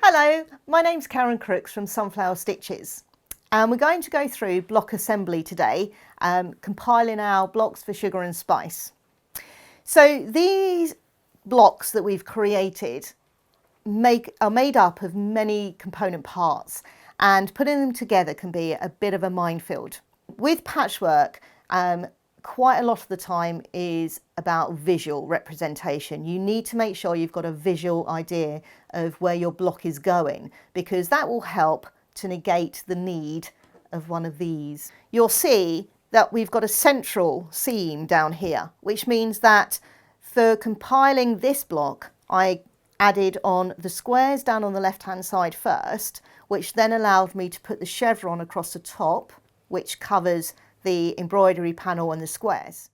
Hello, my name's Karen Crookes from Sunflower Stitches, and we're going to go through block assembly today, compiling our blocks for sugar and spice. So these blocks that we've created are made up of many component parts, and putting them together can be a bit of a minefield. With patchwork, quite a lot of the time is about visual representation. You need to make sure you've got a visual idea of where your block is going, because that will help to negate the need of one of these. You'll see that we've got a central seam down here, which means that for compiling this block, I added on the squares down on the left hand side first, which then allowed me to put the chevron across the top, which covers the embroidery panel and the squares.